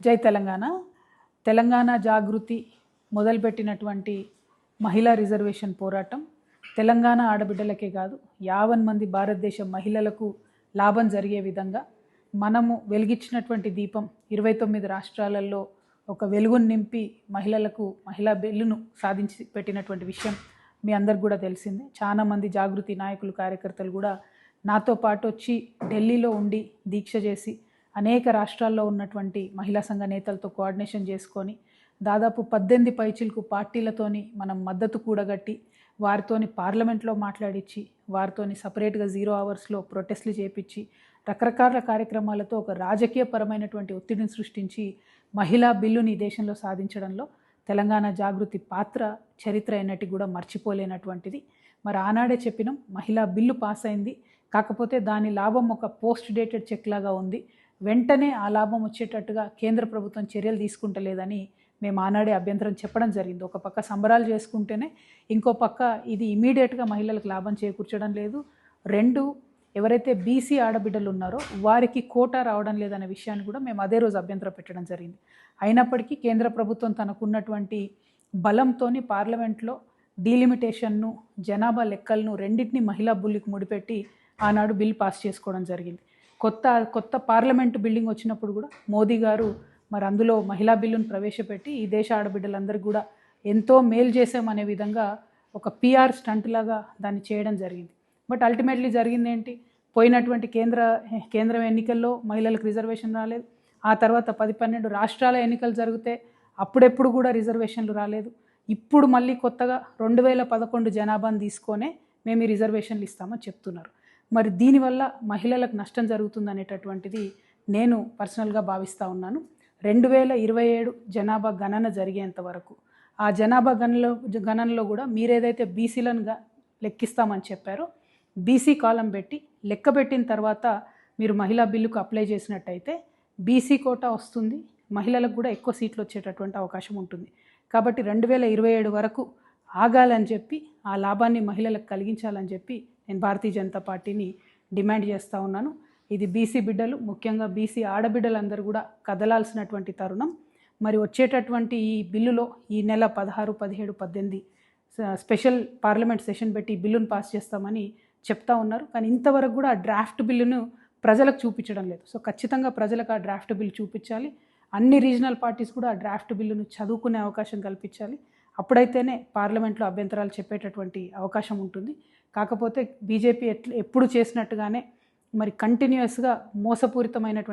జై తెలంగాణ. తెలంగాణ జాగృతి మొదలుపెట్టినటువంటి మహిళా రిజర్వేషన్ పోరాటం తెలంగాణ ఆడబిడ్డలకే కాదు, 50 మంది భారతదేశ మహిళలకు లాభం జరిగే విధంగా మనము వెలిగించినటువంటి దీపం 29 రాష్ట్రాలలో ఒక వెలుగును నింపి మహిళలకు మహిళా బిల్లును సాధించి పెట్టినటువంటి విషయం మీ అందరికి కూడా తెలిసిందే. చాలామంది జాగృతి నాయకులు, కార్యకర్తలు కూడా నాతో పాటు వచ్చి ఢిల్లీలో ఉండి దీక్ష చేసి అనేక రాష్ట్రాల్లో ఉన్నటువంటి మహిళా సంఘ నేతలతో కోఆర్డినేషన్ చేసుకొని దాదాపు 18 పైచిలకు పార్టీలతోని మనం మద్దతు కూడగట్టి వారితోని పార్లమెంట్లో మాట్లాడించి వారితోని సపరేట్గా 0 అవర్స్లో ప్రొటెస్ట్లు చేపించి రకరకాల కార్యక్రమాలతో ఒక రాజకీయపరమైనటువంటి ఒత్తిడిని సృష్టించి మహిళా బిల్లుని దేశంలో సాధించడంలో తెలంగాణ జాగృతి పాత్ర చరిత్ర ఎన్నటి కూడా మర్చిపోలేనటువంటిది. మరి ఆనాడే చెప్పినాం, మహిళా బిల్లు పాస్ అయింది, కాకపోతే దాని లాభం ఒక పోస్ట్ డేటెడ్ చెక్ లాగా ఉంది, వెంటనే ఆ లాభం వచ్చేటట్టుగా కేంద్ర ప్రభుత్వం చర్యలు తీసుకుంటలేదని మేము ఆనాడే అభ్యంతరం చెప్పడం జరిగింది. ఒక పక్క సంబరాలు చేసుకుంటేనే ఇంకో పక్క ఇది ఇమీడియట్గా మహిళలకు లాభం చేకూర్చడం లేదు. 2, ఎవరైతే బీసీ ఆడబిడ్డలు ఉన్నారో వారికి కోటా రావడం లేదనే విషయాన్ని కూడా మేము అదే రోజు అభ్యంతరం పెట్టడం జరిగింది. అయినప్పటికీ కేంద్ర ప్రభుత్వం తనకున్నటువంటి బలంతో పార్లమెంట్లో డీలిమిటేషన్ను, జనాభా లెక్కలను రెండింటినీ మహిళా బిల్లుకి ముడిపెట్టి ఆనాడు బిల్ పాస్ చేసుకోవడం జరిగింది. కొత్త పార్లమెంటు బిల్డింగ్ వచ్చినప్పుడు కూడా మోదీ గారు మరి అందులో మహిళా బిల్లును ప్రవేశపెట్టి ఈ దేశ ఆడబిడ్డలందరికీ కూడా ఎంతో మేలు చేసామనే విధంగా ఒక PR స్టంట్ లాగా దాన్ని చేయడం జరిగింది. బట్ అల్టిమేట్లీ జరిగింది ఏంటి? పోయినటువంటి కేంద్రం ఎన్నికల్లో మహిళలకు రిజర్వేషన్ రాలేదు. ఆ తర్వాత 10-12 రాష్ట్రాల ఎన్నికలు జరిగితే అప్పుడెప్పుడు కూడా రిజర్వేషన్లు రాలేదు. ఇప్పుడు మళ్ళీ కొత్తగా 2011 జనాభాను తీసుకొనే మేము ఈ రిజర్వేషన్లు ఇస్తామని చెప్తున్నారు. మరి దీనివల్ల మహిళలకు నష్టం జరుగుతుందనేటటువంటిది నేను పర్సనల్గా భావిస్తూ ఉన్నాను. 2027 జనాభా గణన జరిగేంత వరకు ఆ జనాభా గణనలో కూడా మీరేదైతే బీసీలను లెక్కిస్తామని చెప్పారో బీసీ కాలం పెట్టి లెక్క పెట్టిన తర్వాత మీరు మహిళా బిల్లుకు అప్లై చేసినట్టయితే బీసీ కోటా వస్తుంది, మహిళలకు కూడా ఎక్కువ సీట్లు వచ్చేటటువంటి అవకాశం ఉంటుంది. కాబట్టి 2027 వరకు ఆగాలని చెప్పి ఆ లాభాన్ని మహిళలకు కలిగించాలని చెప్పి నేను భారతీయ జనతా పార్టీని డిమాండ్ చేస్తూ ఉన్నాను. ఇది బీసీ బిడ్డలు, ముఖ్యంగా బీసీ ఆడబిడ్డలందరూ కూడా కదలాల్సినటువంటి తరుణం. మరి వచ్చేటటువంటి ఈ బిల్లులో ఈ నెల 16, 17, 18 స్పెషల్ పార్లమెంట్ సెషన్ పెట్టి ఈ బిల్లును పాస్ చేస్తామని చెప్తా ఉన్నారు. కానీ ఇంతవరకు కూడా ఆ డ్రాఫ్ట్ బిల్లును ప్రజలకు చూపించడం లేదు. సో ఖచ్చితంగా ప్రజలకు ఆ డ్రాఫ్ట్ బిల్లు చూపించాలి. అన్ని రీజనల్ పార్టీస్ కూడా ఆ డ్రాఫ్ట్ బిల్లును చదువుకునే అవకాశం కల్పించాలి. అప్పుడైతేనే పార్లమెంట్లో అభ్యంతరాలు చెప్పేటటువంటి అవకాశం ఉంటుంది. కాకపోతే బీజేపీ ఎప్పుడు చేసినట్టుగానే మరి కంటిన్యూస్గా మోసపూరితమైనటువంటి